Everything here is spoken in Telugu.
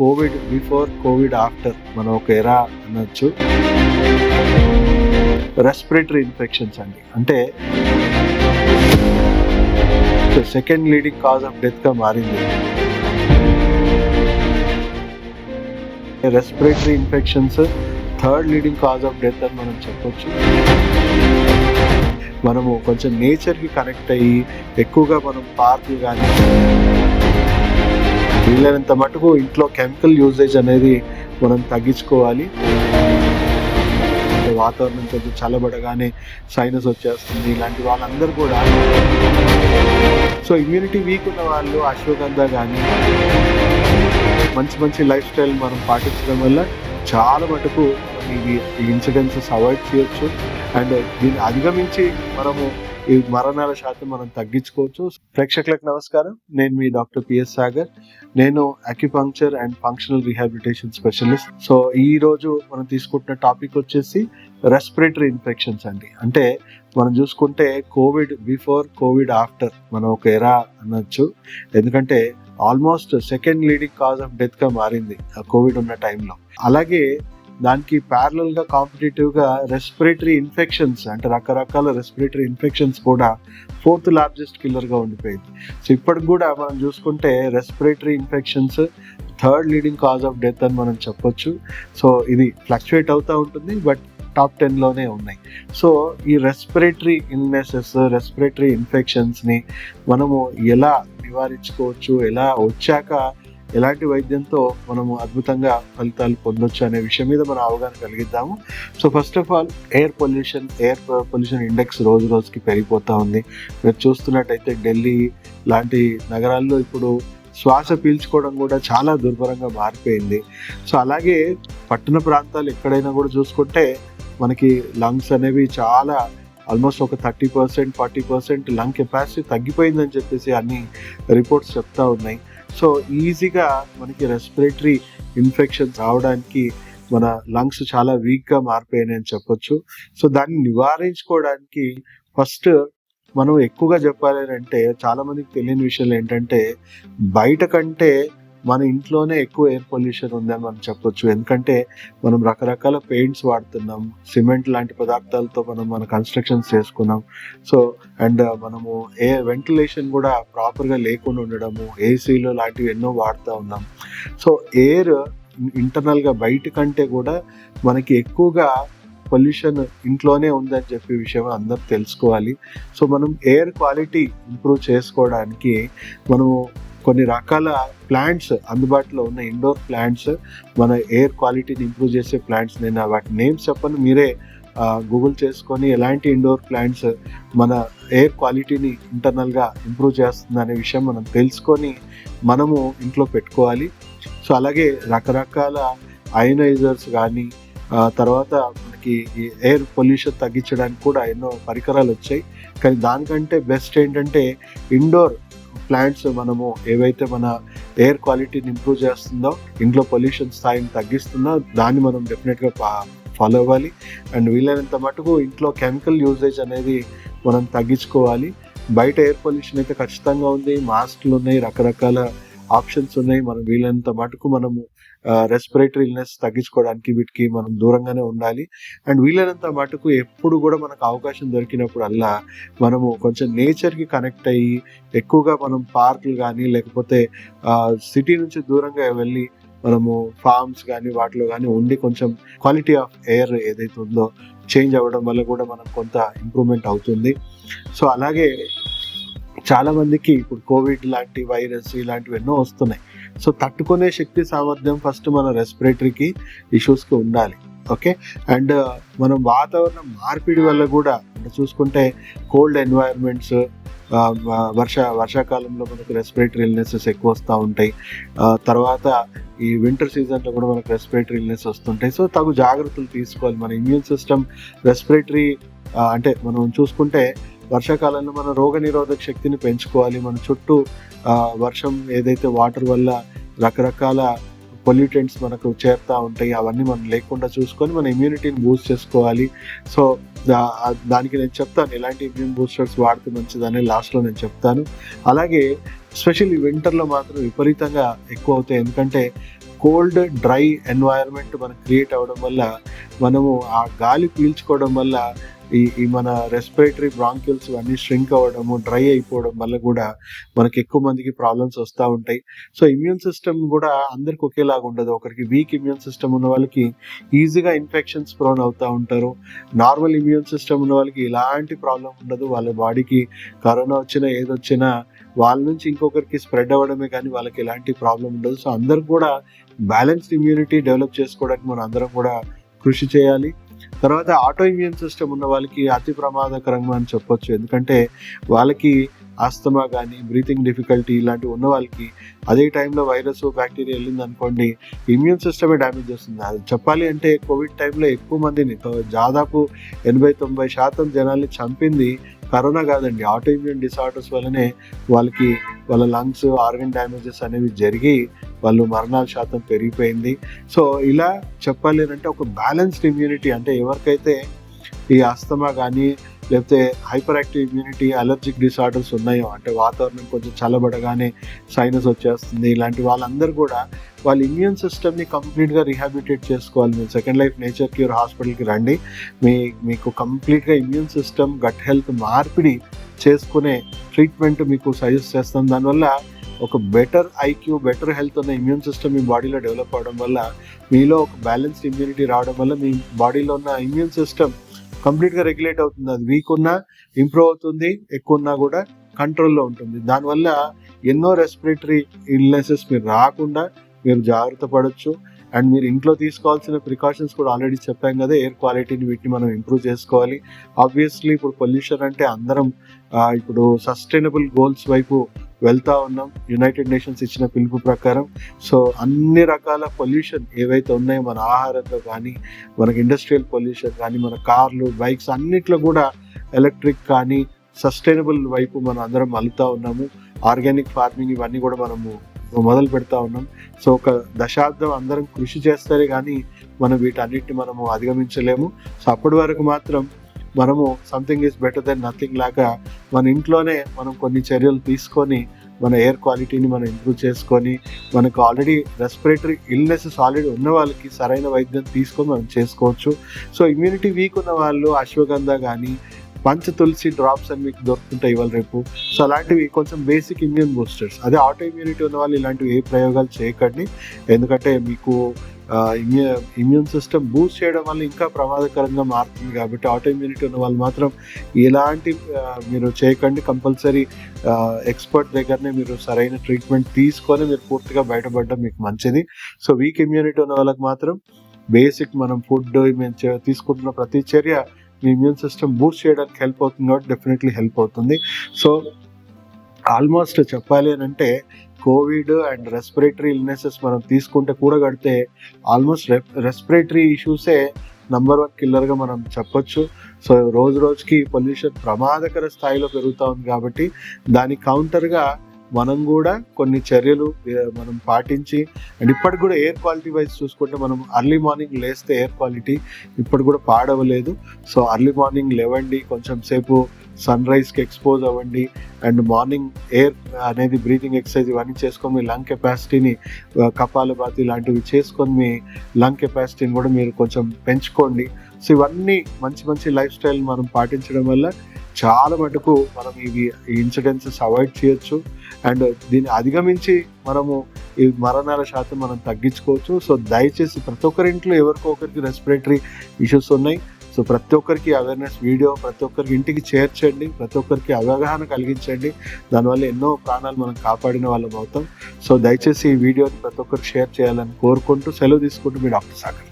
కోవిడ్ బిఫోర్, కోవిడ్ ఆఫ్టర్ మనం ఒక ఎరా అనొచ్చు. రెస్పిరేటరీ ఇన్ఫెక్షన్స్ అండి, అంటే second leading cause of death గా మారింది. Respiratory infections third leading cause of death అని మనం చెప్పొచ్చు. మనము కొంచెం నేచర్కి కనెక్ట్ అయ్యి ఎక్కువగా మనం పార్కులు కానీ వీలైనంత మటుకు ఇంట్లో కెమికల్ యూసేజ్ అనేది మనం తగ్గించుకోవాలి. వాతావరణం కొంచెం చల్లబడగానే సైనస్ వచ్చేస్తుంది, ఇలాంటి వాళ్ళందరూ కూడా. సో ఇమ్యూనిటీ వీక్ ఉన్న వాళ్ళు అశ్వగంధ కానీ మంచి మంచి లైఫ్ స్టైల్ మనం పాటించడం వల్ల చాలా మటుకు ఈ ఇన్సిడెన్సెస్ అవాయిడ్ చేయొచ్చు. అండ్ దీన్ని అధిగమించి మనము ఈ మరణాల శాతం మనం తగ్గించుకోవచ్చు. ప్రేక్షకులకు నమస్కారం, నేను మీ డాక్టర్ పిఎస్ సాగర్. నేను acupuncture and functional rehabilitation specialist. So ఈ రోజు మనం తీసుకుంటున్న టాపిక్ వచ్చేసి రెస్పిరేటరీ ఇన్ఫెక్షన్స్ అండి. అంటే మనం చూసుకుంటే కోవిడ్ బిఫోర్, కోవిడ్ ఆఫ్టర్ మనం ఒక ఎరా అనొచ్చు. ఎందుకంటే almost second leading cause of death గా మారింది కోవిడ్ ఉన్న టైంలో. అలాగే దానికి ప్యారలల్ గా కాంపిటేటివ్ గా రెస్పిరేటరీ ఇన్ఫెక్షన్స్, అంటే రకరకాల రెస్పిరేటరీ ఇన్ఫెక్షన్స్ కూడా ఫోర్త్ లార్జెస్ట్ కిల్లర్ గా ఉండిపోయింది. సో ఇప్పటికి కూడా మనం చూసుకుంటే respiratory infections third leading cause of death అని మనం చెప్పొచ్చు. సో ఇది ఫ్లక్చుయేట్ అవుతూ ఉంటుంది, బట్ టాప్ 10లోనే ఉన్నాయి. సో ఈ రెస్పిరేటరీ ఇల్నెసెస్, రెస్పిరేటరీ ఇన్ఫెక్షన్స్ని మనము ఎలా నివారించుకోవచ్చు, ఎలా వచ్చాక ఎలాంటి వైద్యంతో మనము అద్భుతంగా ఫలితాలు పొందొచ్చు అనే విషయం మీద మనం అవగాహన కలిగిద్దాము. So first of all air pollution index రోజు రోజుకి పెరిగిపోతూ ఉంది. మీరు చూస్తున్నట్టయితే ఢిల్లీ లాంటి నగరాల్లో ఇప్పుడు శ్వాస పీల్చుకోవడం కూడా చాలా దుర్భరంగా మారిపోయింది. సో అలాగే పట్టణ ప్రాంతాలు ఎక్కడైనా కూడా చూసుకుంటే మనకి లంగ్స్ అనేవి చాలా ఆల్మోస్ట్ ఒక 30%, 40% లంగ్ కెపాసిటీ తగ్గిపోయిందని చెప్పేసి అన్ని రిపోర్ట్స్ చెప్తా ఉన్నాయి. సో ఈజీగా మనకి రెస్పిరేటరీ ఇన్ఫెక్షన్స్ రావడానికి మన లంగ్స్ చాలా వీక్గా మారిపోయాయని అని చెప్పొచ్చు. సో దాన్ని నివారించుకోవడానికి ఫస్ట్ మనం ఎక్కువగా చెప్పాలి అంటే, చాలా మందికి తెలియని విషయాలు ఏంటంటే బయట కంటే మన ఇంట్లోనే ఎక్కువ ఎయిర్ పొల్యూషన్ ఉందని మనం చెప్పొచ్చు. ఎందుకంటే మనం రకరకాల పెయింట్స్ వాడుతున్నాం, సిమెంట్ లాంటి పదార్థాలతో మన కన్స్ట్రక్షన్స్ చేసుకున్నాం. సో అండ్ మనము వెంటిలేషన్ కూడా ప్రాపర్గా లేకుండా ఉండడము, ఏసీలు లాంటివి ఎన్నో వాడుతూ ఉన్నాం. సో ఎయిర్ ఇంటర్నల్గా బయట కంటే కూడా మనకి ఎక్కువగా పొల్యూషన్ ఇంట్లోనే ఉందని చెప్పే విషయం అందరూ తెలుసుకోవాలి. సో మనం ఎయిర్ క్వాలిటీ ఇంప్రూవ్ చేసుకోవడానికి మనము కొన్ని రకాల ప్లాంట్స్ అందుబాటులో ఉన్న ఇండోర్ ప్లాంట్స్, మన ఎయిర్ క్వాలిటీని ఇంప్రూవ్ చేసే ప్లాంట్స్, నేను వాటి నేమ్స్ చెప్పను, మీరే గూగుల్ చేసుకొని ఎలాంటి ఇండోర్ ప్లాంట్స్ మన ఎయిర్ క్వాలిటీని ఇంటర్నల్గా ఇంప్రూవ్ చేస్తుంది అనే విషయం మనం తెలుసుకొని మనము ఇంట్లో పెట్టుకోవాలి. సో అలాగే రకరకాల అయనైజర్స్ కానీ తర్వాత మనకి ఈ ఎయిర్ పొల్యూషన్ తగ్గించడానికి కూడా ఎన్నో పరికరాలు వచ్చాయి. కానీ దానికంటే బెస్ట్ ఏంటంటే ఇండోర్ ప్లాంట్స్ మనము ఏవైతే మన ఎయిర్ క్వాలిటీని ఇంప్రూవ్ చేస్తుందో, ఇంట్లో పొల్యూషన్ స్థాయిని తగ్గిస్తుందో దాన్ని మనం డెఫినెట్గా ఫాలో అవ్వాలి. అండ్ వీలైనంత మటుకు ఇంట్లో కెమికల్ యూసేజ్ అనేది మనం తగ్గించుకోవాలి. బయట ఎయిర్ పొల్యూషన్ అయితే ఖచ్చితంగా ఉంది, మాస్క్లు ఉన్నాయి, రకరకాల ఆప్షన్స్ ఉన్నాయి. మనం వీలైనంత మటుకు మనము రెస్పిరేటరీ ఇల్నెస్ తగ్గించుకోవడానికి వీటికి మనం దూరంగానే ఉండాలి. అండ్ వీలైనంత మటుకు ఎప్పుడు కూడా మనకు అవకాశం దొరికినప్పుడల్లా మనము కొంచెం నేచర్కి కనెక్ట్ అయ్యి ఎక్కువగా మనం పార్కులు కానీ లేకపోతే సిటీ నుంచి దూరంగా వెళ్ళి మనము ఫార్మ్స్ కానీ వాటిలో కానీ ఉండి కొంచెం క్వాలిటీ ఆఫ్ ఎయిర్ ఏదైతే ఉందో చేంజ్ అవ్వడం వల్ల కూడా మనకు కొంత ఇంప్రూవ్మెంట్ అవుతుంది. సో అలాగే చాలా మందికి ఇప్పుడు కోవిడ్ లాంటి వైరస్ ఇలాంటివి ఎన్నో వస్తున్నాయి. సో తట్టుకునే శక్తి సామర్థ్యం ఫస్ట్ మన రెస్పిరేటరీకి ఇష్యూస్కి ఉండాలి. ఓకే, అండ్ మనం వాతావరణం మార్పిడి వల్ల కూడా చూసుకుంటే కోల్డ్ ఎన్వైరన్మెంట్స్, వర్షాకాలంలో మనకు రెస్పిరేటరీ ఇల్నెసెస్ ఎక్కువ వస్తూ ఉంటాయి. తర్వాత ఈ వింటర్ సీజన్లో కూడా మనకు రెస్పిరేటరీ ఇల్నెస్ వస్తుంటాయి. సో తగు జాగ్రత్తలు తీసుకోవాలి. మన ఇమ్యూన్ సిస్టమ్ రెస్పిరేటరీ అంటే మనం చూసుకుంటే వర్షాకాలంలో మన రోగ నిరోధక శక్తిని పెంచుకోవాలి. మన చుట్టూ వర్షం ఏదైతే వాటర్ వల్ల రకరకాల పొల్యూటెంట్స్ మనకు చేరుతూ ఉంటాయి, అవన్నీ మనం లేకుండా చూసుకొని మన ఇమ్యూనిటీని బూస్ట్ చేసుకోవాలి. సో దానికి నేను చెప్తాను ఎలాంటి ఇమ్యూన్ బూస్టర్స్ వాడితే మంచిదని లాస్ట్లో నేను చెప్తాను. అలాగే ఎస్పెషల్లీ వింటర్లో మాత్రం విపరీతంగా ఎక్కువ అవుతాయి. ఎందుకంటే కోల్డ్ డ్రై ఎన్వైరన్మెంట్ మనకు క్రియేట్ అవ్వడం వల్ల మనము ఆ గాలి పీల్చుకోవడం వల్ల ఈ మన రెస్పిరేటరీ బ్రాంక్యూల్స్ ఇవన్నీ ష్రింక్ అవ్వడము, డ్రై అయిపోవడం వల్ల కూడా మనకి ఎక్కువ మందికి ప్రాబ్లమ్స్ వస్తూ ఉంటాయి. సో ఇమ్యూన్ సిస్టమ్ కూడా అందరికి ఒకేలాగా ఉండదు. ఒకరికి వీక్ ఇమ్యూన్ సిస్టమ్ ఉన్న వాళ్ళకి ఈజీగా ఇన్ఫెక్షన్స్ ప్రోన్ అవుతూ ఉంటారు. నార్మల్ ఇమ్యూన్ సిస్టమ్ ఉన్న వాళ్ళకి ఎలాంటి ప్రాబ్లం ఉండదు. వాళ్ళ బాడీకి కరోనా వచ్చినా ఏదొచ్చినా వాళ్ళ నుంచి ఇంకొకరికి స్ప్రెడ్ అవ్వడమే కానీ వాళ్ళకి ఎలాంటి ప్రాబ్లం ఉండదు. సో అందరికి కూడా బ్యాలెన్స్డ్ ఇమ్యూనిటీ డెవలప్ చేసుకోవడానికి మనం అందరం కూడా కృషి చేయాలి. తర్వాత ఆటో ఇమ్యూన్ సిస్టమ్ ఉన్న వాళ్ళకి అతి ప్రమాదకరంగా అని చెప్పొచ్చు. ఎందుకంటే వాళ్ళకి ఆస్తమా కానీ బ్రీతింగ్ డిఫికల్టీ ఇలాంటివి ఉన్న వాళ్ళకి అదే టైంలో వైరస్ బ్యాక్టీరియా వెళ్ళింది అనుకోండి, ఇమ్యూన్ సిస్టమే డ్యామేజ్ చేస్తుంది. అది చెప్పాలి అంటే కోవిడ్ టైంలో ఎక్కువ మందిని, దాదాపు 80-90% జనాల్ని చంపింది కరోనా కాదండి, ఆటో ఇమ్యూన్ డిసార్డర్స్ వల్లనే వాళ్ళ లంగ్స్ ఆర్గన్ డ్యామేజెస్ అనేవి జరిగి వాళ్ళు మరణాల శాతం పెరిగిపోయింది. సో ఇలా చెప్పాలి అంటే ఒక బ్యాలెన్స్డ్ ఇమ్యూనిటీ, అంటే ఎవరికైతే ఈ ఆస్తమా కానీ లేకపోతే hyper active immunity, allergic disorders ఉన్నాయో, అంటే వాతావరణం కొంచెం చల్లబడగానే సైనస్ వచ్చేస్తుంది, ఇలాంటి వాళ్ళందరూ కూడా వాళ్ళ ఇమ్యూన్ సిస్టమ్ని కంప్లీట్గా రీహాబిలిటేట్ చేసుకోవాలి. మీరు సెకండ్ లైఫ్ నేచర్ క్యూర్ హాస్పిటల్కి రండి. మీకు కంప్లీట్గా ఇమ్యూన్ సిస్టమ్ గట్ హెల్త్ మార్పిడి చేసుకునే ట్రీట్మెంట్ మీకు సజెస్ట్ చేస్తాం. దానివల్ల ఒక బెటర్ ఐక్యూ, బెటర్ హెల్త్ ఉన్న ఇమ్యూన్ సిస్టమ్ మీ బాడీలో డెవలప్ అవడం వల్ల, మీలో ఒక బ్యాలెన్స్డ్ ఇమ్యూనిటీ రావడం వల్ల మీ బాడీలో ఉన్న ఇమ్యూన్ సిస్టమ్ కంప్లీట్గా రెగ్యులేట్ అవుతుంది. అది వీక్ ఉన్నా ఇంప్రూవ్ అవుతుంది, ఎక్కువ ఉన్నా కూడా కంట్రోల్లో ఉంటుంది. దానివల్ల ఎన్నో రెస్పిరేటరీ ఇల్నెసెస్ మీరు రాకుండా మీరు జాగ్రత్త పడవచ్చు. అండ్ మీరు ఇంట్లో తీసుకోవాల్సిన ప్రికాషన్స్ కూడా ఆల్రెడీ చెప్పాం కదా, ఎయిర్ క్వాలిటీని వీటిని మనం ఇంప్రూవ్ చేసుకోవాలి. ఆబ్వియస్లీ ఇప్పుడు పొల్యూషన్ అంటే అందరం ఇప్పుడు సస్టైనబుల్ గోల్స్ వైపు వెళ్తా ఉన్నాం యునైటెడ్ నేషన్స్ ఇచ్చిన పిలుపు ప్రకారం. సో అన్ని రకాల పొల్యూషన్ ఏవైతే ఉన్నాయో మన ఆహారంలో కానీ, మనకి ఇండస్ట్రియల్ పొల్యూషన్ కానీ, మన కార్లు బైక్స్ అన్నిట్లో కూడా ఎలక్ట్రిక్ కానీ సస్టైనబుల్ వైపు మనం అందరం మలుతా ఉన్నాము. ఆర్గానిక్ ఫార్మింగ్ ఇవన్నీ కూడా మనము మొదలు పెడతా ఉన్నాం. సో ఒక దశాబ్దం అందరం కృషి చేస్తారే కానీ మనం వీటన్నిటిని మనము అధిగమించలేము. సో అప్పటి వరకు మాత్రం మనము something is better than nothing లాగా మన ఇంట్లోనే మనం కొన్ని చర్యలు తీసుకొని మన ఎయిర్ క్వాలిటీని మనం ఇంప్రూవ్ చేసుకొని, మనకు ఆల్రెడీ రెస్పిరేటరీ ఇల్నెసెస్ ఆల్రెడీ ఉన్న వాళ్ళకి సరైన వైద్యం తీసుకొని మనం చేసుకోవచ్చు. సో ఇమ్యూనిటీ వీక్ ఉన్న వాళ్ళు అశ్వగంధ కానీ పంచ తులసి డ్రాప్స్ అని మీకు దొరుకుతుంటాయి ఇవాళ రేపు. సో అలాంటివి కొంచెం బేసిక్ ఇమ్యూన్ బూస్టర్స్. అదే ఆటో ఇమ్యూనిటీ ఉన్న వాళ్ళు ఇలాంటివి ఏ ప్రయోగాలు చేయకండి. ఎందుకంటే మీకు ఇమ్యూన్ సిస్టమ్ బూస్ట్ చేయడం వల్ల ఇంకా ప్రమాదకరంగా మారుతుంది. కాబట్టి ఆటో ఇమ్యూనిటీ ఉన్న వాళ్ళు మాత్రం ఎలాంటి మీరు చేయకండి. కంపల్సరీ ఎక్స్పర్ట్ దగ్గరనే మీరు సరైన ట్రీట్మెంట్ తీసుకొని మీరు పూర్తిగా బయటపడడం మీకు మంచిది. సో వీక్ ఇమ్యూనిటీ ఉన్న వాళ్ళకి మాత్రం బేసిక్ మనం ఫుడ్ మేము తీసుకుంటున్న ప్రతి చర్య మీ ఇమ్యూన్ సిస్టమ్ బూస్ట్ చేయడానికి హెల్ప్ అవుతుంది కాబట్టి డెఫినెట్లీ హెల్ప్ అవుతుంది. సో ఆల్మోస్ట్ చెప్పాలి అని అంటే కోవిడ్ అండ్ రెస్పిరేటరీ ఇల్నెసెస్ మనం తీసుకుంటే కూడా కడితే ఆల్మోస్ట్ రెస్పిరేటరీ ఇష్యూసే నంబర్ 1 కిల్లర్గా మనం చెప్పొచ్చు. సో రోజు రోజుకి పొల్యూషన్ ప్రమాదకర స్థాయిలో పెరుగుతూ ఉంది కాబట్టి దానికి కౌంటర్గా మనం కూడా కొన్ని చర్యలు మనం పాటించి, అండ్ ఇప్పటికి కూడా ఎయిర్ క్వాలిటీ వైజ్ చూసుకుంటే మనం అర్లీ మార్నింగ్ లేస్తే ఎయిర్ క్వాలిటీ ఇప్పుడు కూడా పాడవలేదు. సో అర్లీ మార్నింగ్ లేవండి, కొంచెం సేపు సన్ రైజ్కి ఎక్స్పోజ్ అవ్వండి, అండ్ మార్నింగ్ ఎయిర్ అనేది బ్రీతింగ్ ఎక్సర్సైజ్ ఇవన్నీ చేసుకొని మీ లంగ్ కెపాసిటీని, కపాలభాతి లాంటివి చేసుకొని మీ లంగ్ కెపాసిటీని కూడా మీరు కొంచెం పెంచుకోండి. సో ఇవన్నీ మంచి మంచి లైఫ్ స్టైల్ మనం పాటించడం వల్ల చాలా మటుకు మనం ఈ ఇన్సిడెన్సెస్ అవాయిడ్ చేయొచ్చు. అండ్ దీన్ని అధిగమించి మనము ఈ మరణాల శాతం మనం తగ్గించుకోవచ్చు. సో దయచేసి ప్రతి ఒక్కరింట్లో ఎవరికో ఒకరికి రెస్పిరేటరీ ఇష్యూస్ ఉన్నాయి. సో ప్రతి ఒక్కరికి అవేర్నెస్ వీడియో ప్రతి ఒక్కరికి ఇంటికి చేర్చండి, ప్రతి ఒక్కరికి అవగాహన కలిగించండి. దానివల్ల ఎన్నో ప్రాణాలు మనం కాపాడిన వాళ్ళం అవుతాం. సో దయచేసి ఈ వీడియోని ప్రతి ఒక్కరికి షేర్ చేయాలని కోరుకుంటూ సెలవు తీసుకుంటూ మీ డాక్టర్ సాగర్.